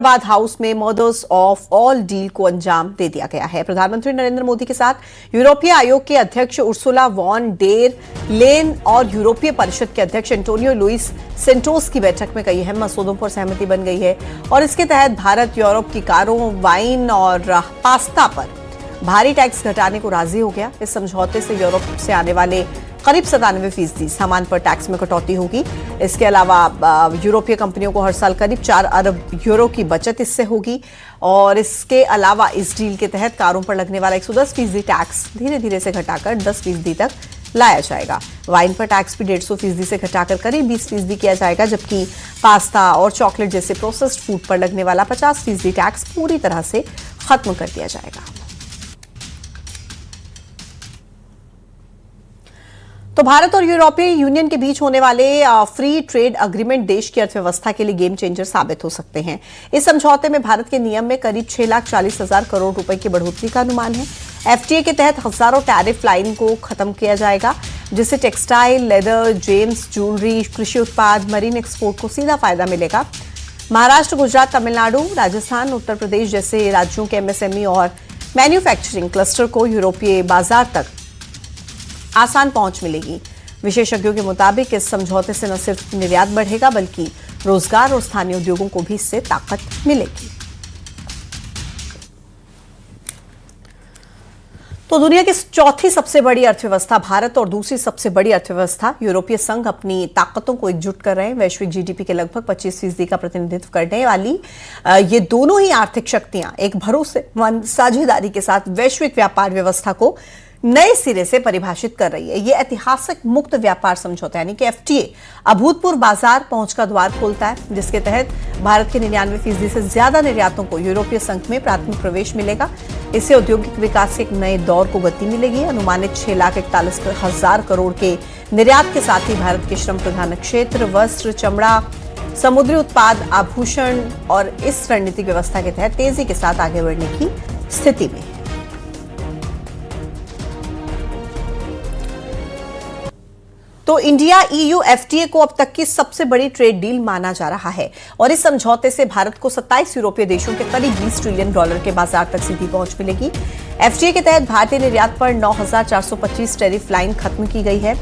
बाद हाउस में murders of all deal को अंजाम दे दिया गया है। प्रधानमंत्री नरेंद्र मोदी के साथ यूरोपीय आयोग के अध्यक्ष उर्सुला वॉन डेर लेन और यूरोपीय परिषद के अध्यक्ष एंटोनियो लुइस सेंटोस की बैठक में कई अहम मसौदों पर सहमति बन गई है और इसके तहत भारत यूरोप की कारों, वाइन और पास्ता पर भारी टैक्स घटाने को राजी हो गया। इस समझौते से यूरोप से आने वाले करीब 97% सामान पर टैक्स में कटौती होगी। इसके अलावा यूरोपीय कंपनियों को हर साल करीब 4 अरब यूरो की बचत इससे होगी और इसके अलावा इस डील के तहत कारों पर लगने वाला 110% टैक्स धीरे धीरे से घटाकर 10% तक लाया जाएगा। वाइन पर टैक्स भी 150% से घटाकर करीब 20% किया जाएगा, जबकि पास्ता और चॉकलेट जैसे प्रोसेस्ड फूड पर लगने वाला 50% टैक्स पूरी तरह से खत्म कर दिया जाएगा। तो भारत और यूरोपीय यूनियन के बीच होने वाले फ्री ट्रेड अग्रीमेंट देश की अर्थव्यवस्था के लिए गेम चेंजर साबित हो सकते हैं। इस समझौते में भारत के नियम में करीब 6,40,000 करोड़ रुपए की बढ़ोतरी का अनुमान है। एफटीए के तहत हजारों टैरिफ लाइन को खत्म किया जाएगा, जिससे टेक्सटाइल, लेदर, जेम्स, ज्वेलरी, कृषि उत्पाद, मरीन एक्सपोर्ट को सीधा फायदा मिलेगा। महाराष्ट्र, गुजरात, तमिलनाडु, राजस्थान, उत्तर प्रदेश जैसे राज्यों के एमएसएमई और मैन्युफैक्चरिंग क्लस्टर को यूरोपीय बाजार तक आसान पहुंच मिलेगी। विशेषज्ञों के मुताबिक इस समझौते से न सिर्फ निर्यात बढ़ेगा, बल्कि रोजगार और स्थानीय उद्योगों को भी इससे ताकत मिलेगी। तो दुनिया की चौथी सबसे बड़ी अर्थव्यवस्था भारत और दूसरी सबसे बड़ी अर्थव्यवस्था यूरोपीय संघ अपनी ताकतों को एकजुट कर रहे हैं। वैश्विक जीडीपी के लगभग 25% का प्रतिनिधित्व करने वाली ये दोनों ही आर्थिक शक्तियां एक भरोसेमंद साझेदारी के साथ वैश्विक व्यापार व्यवस्था को नए सिरे से परिभाषित कर रही है। ये ऐतिहासिक मुक्त व्यापार समझौता यानी कि एफटीए अभूतपूर्व बाजार पहुंच का द्वार खोलता है, जिसके तहत भारत के 99% से ज्यादा निर्यातों को यूरोपीय संघ में प्राथमिक प्रवेश मिलेगा। इससे औद्योगिक विकास के एक नए दौर को गति मिलेगी। अनुमानित 6,41,000 करोड़ के निर्यात के साथ ही भारत के श्रम प्रधान क्षेत्र, वस्त्र, चमड़ा, समुद्री उत्पाद, आभूषण और इस रणनीतिक व्यवस्था के तहत तेजी के साथ आगे बढ़ने की स्थिति में है। तो इंडिया ईयू एफटीए को अब तक की सबसे बड़ी ट्रेड डील माना जा रहा है और इस समझौते से भारत को 27 यूरोपीय देशों के करीब $20 ट्रिलियन के बाजार तक सीधी पहुंच मिलेगी। एफटीए के तहत भारतीय निर्यात पर 9,425 टैरिफ लाइन खत्म की गई है,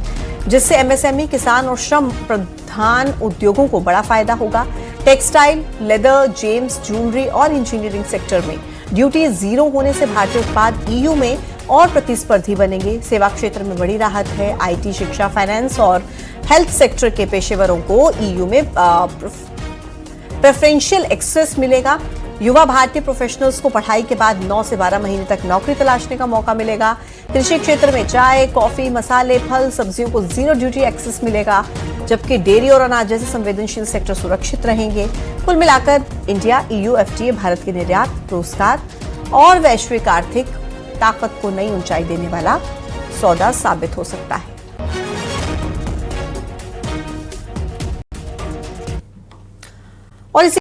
जिससे एमएसएमई, किसान और श्रम प्रधान उद्योगों को बड़ा फायदा होगा। टेक्सटाइल, लेदर, जेम्स, ज्वेलरी और इंजीनियरिंग सेक्टर में ड्यूटी जीरो होने से भारतीय उत्पाद ईयू में और प्रतिस्पर्धी बनेंगे। सेवा क्षेत्र में बड़ी राहत है। आईटी, शिक्षा, फाइनेंस और हेल्थ सेक्टर के पेशेवरों को ईयू में प्रेफरेंशियल एक्सेस मिलेगा। युवा भारतीय प्रोफेशनल्स को पढ़ाई के बाद 9 से 12 महीने तक नौकरी तलाशने का मौका मिलेगा। कृषि क्षेत्र में चाय, कॉफी, मसाले, फल, सब्जियों को जीरो ड्यूटी एक्सेस मिलेगा, जबकि डेयरी और अनाज जैसे संवेदनशील सेक्टर सुरक्षित रहेंगे। कुल मिलाकर इंडिया ईयू एफटीए भारत के निर्यात, रोजगार और वैश्विक आर्थिक ताकत को नई ऊंचाई देने वाला सौदा साबित हो सकता है।